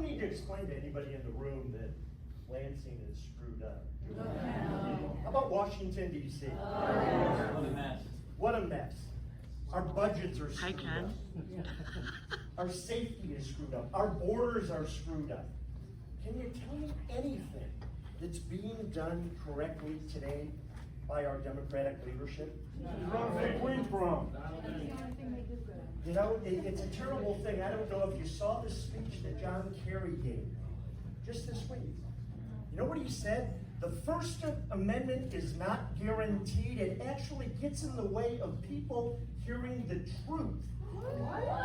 don't need to explain to anybody in the room that Lansing is screwed up. No. How about Washington, D.C.? What a mess. What a mess. Our budgets are Hi, screwed Ken. up. Our safety is screwed up. Our borders are screwed up. Can you tell me anything that's being done correctly today by our Democratic leadership? You know, it's a terrible thing. I don't know if you saw the speech that John Kerry gave just this week. You know what he said? The First Amendment is not guaranteed. It actually gets in the way of people hearing the truth.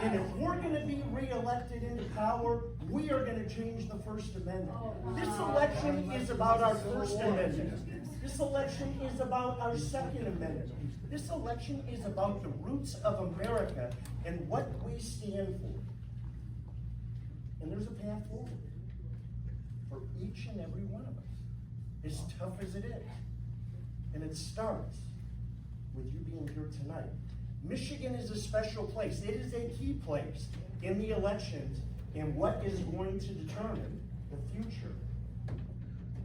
And if we're going to be reelected into power, we are going to change the First Amendment. This election is about our First Amendment. This election is about our Second Amendment. This election is about the roots of America and what we stand for. And there's a path forward for each and every one of us, as tough as it is. And it starts with you being here tonight. Michigan is a special place. It is a key place in the elections and what is going to determine the future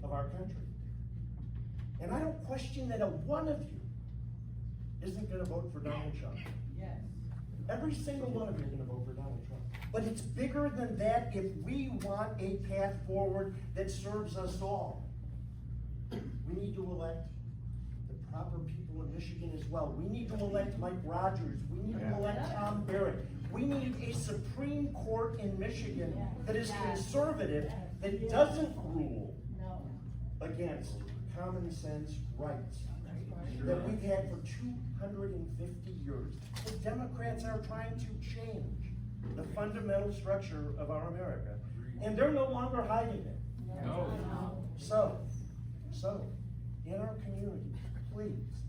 of our country. And I don't question that one of you isn't going to vote for Donald Trump. Yes. Every single one of you are going to vote for Donald Trump. But it's bigger than that if we want a path forward that serves us all. We need to elect the proper people in Michigan as well. We need to elect Mike Rogers. We need to elect Tom Barrett. We need a Supreme Court in Michigan that is conservative, that doesn't rule against common sense rights that we've had for 250 years. The Democrats are trying to change the fundamental structure of our America, and they're no longer hiding it. No. So, in our community, please,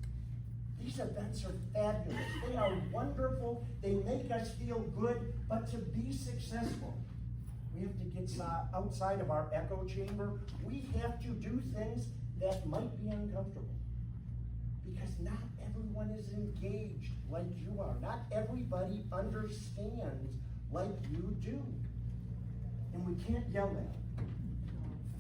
these events are fabulous. They are wonderful. They make us feel good, but to be successful, we have to get outside of our echo chamber. We have to do things that might be uncomfortable. Because not everyone is engaged like you are. Not everybody understands like you do. And we can't yell at them.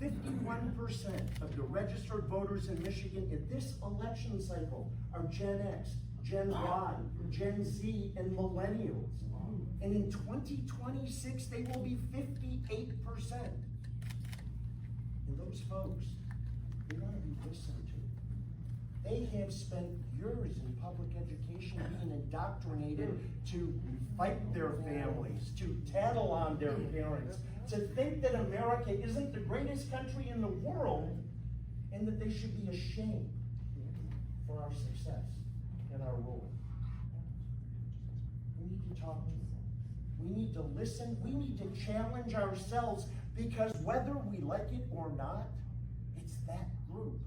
51% of the registered voters in Michigan in this election cycle are Gen X, Gen Y, Gen Z, and millennials. And in 2026, they will be 58%. And those folks, they want to be listened to. They have spent years in public education being indoctrinated to fight their families, to tattle on their parents, to think that America isn't the greatest country in the world, and that they should be ashamed for our success and our rule. We need to talk to them. We need to listen. We need to challenge ourselves, because whether we like it or not, it's that group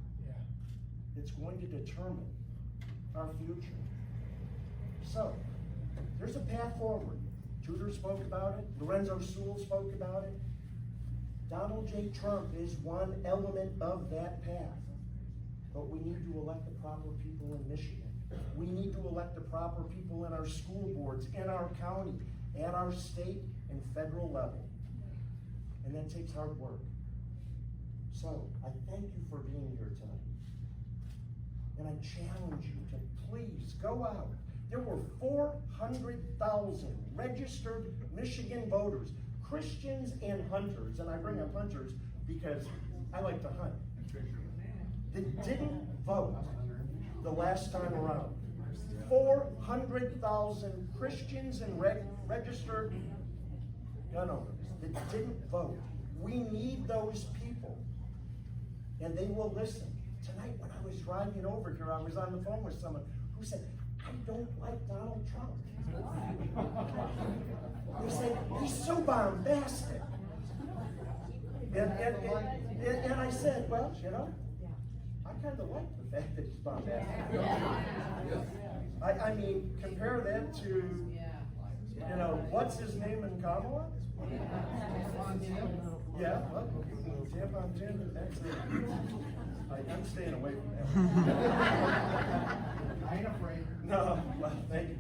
that's going to determine our future. So, there's a path forward. Tudor spoke about it. Lorenzo Sewell spoke about it. Donald J. Trump is one element of that path. But we need to elect the proper people in Michigan. We need to elect the proper people in our school boards, in our county, at our state and federal level. And that takes hard work. So, I thank you for being here tonight. And I challenge you to please go out. There were 400,000 registered Michigan voters, Christians and hunters, and I bring up hunters because I like to hunt, that didn't vote the last time around. 400,000 Christians and registered gun owners that didn't vote. We need those people, and they will listen. Tonight, when I was driving over here, I was on the phone with someone who said, I don't like Donald Trump. They said, he's so bombastic. And I said, well, you know, I kind of like the fact that he's bombastic. I mean, compare that to, you know, what's his name in Kamala? Yeah, well, Tampon Tim, that's it. I'm staying away from that. I ain't afraid. No, well, thank you.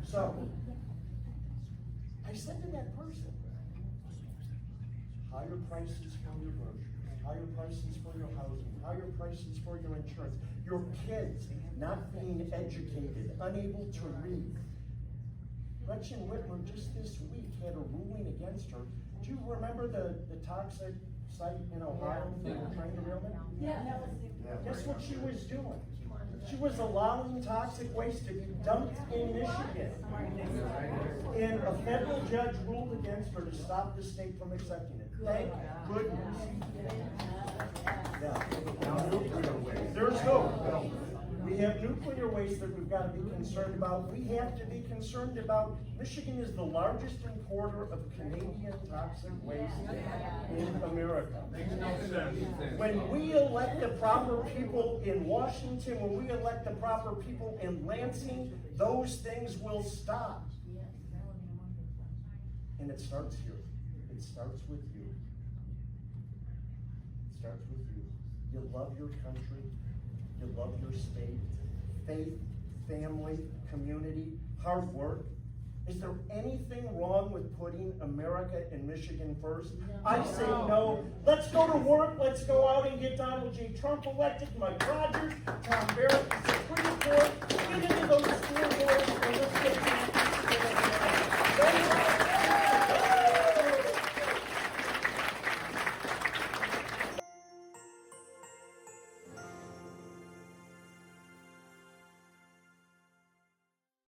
So, I said to that person, how higher prices for your groceries, higher prices for your housing, higher prices for your insurance, your kids not being educated, unable to read. Gretchen Whitmer just this week had a ruling against her. Do you remember the toxic site in Ohio that were trying to rail them? Yeah. Guess what she was doing? She was allowing toxic waste to be dumped in Michigan. And a federal judge ruled against her to stop the state from accepting it. Thank goodness. Yeah. Now nuclear waste. There's hope. We have nuclear waste that we've got to be concerned about. We have to be concerned about, Michigan is the largest importer of Canadian toxic waste in America. When we elect the proper people in Washington, when we elect the proper people in Lansing, those things will stop. And it starts here. It starts with you. It starts with you. You love your country. You love your state. Faith, family, community, hard work. Is there anything wrong with putting America and Michigan first? I say no. Let's go to work. Let's go out and get Donald J. Trump elected, Mike Rogers, Tom Barrett, the Supreme Court, get into those school boards, and let's get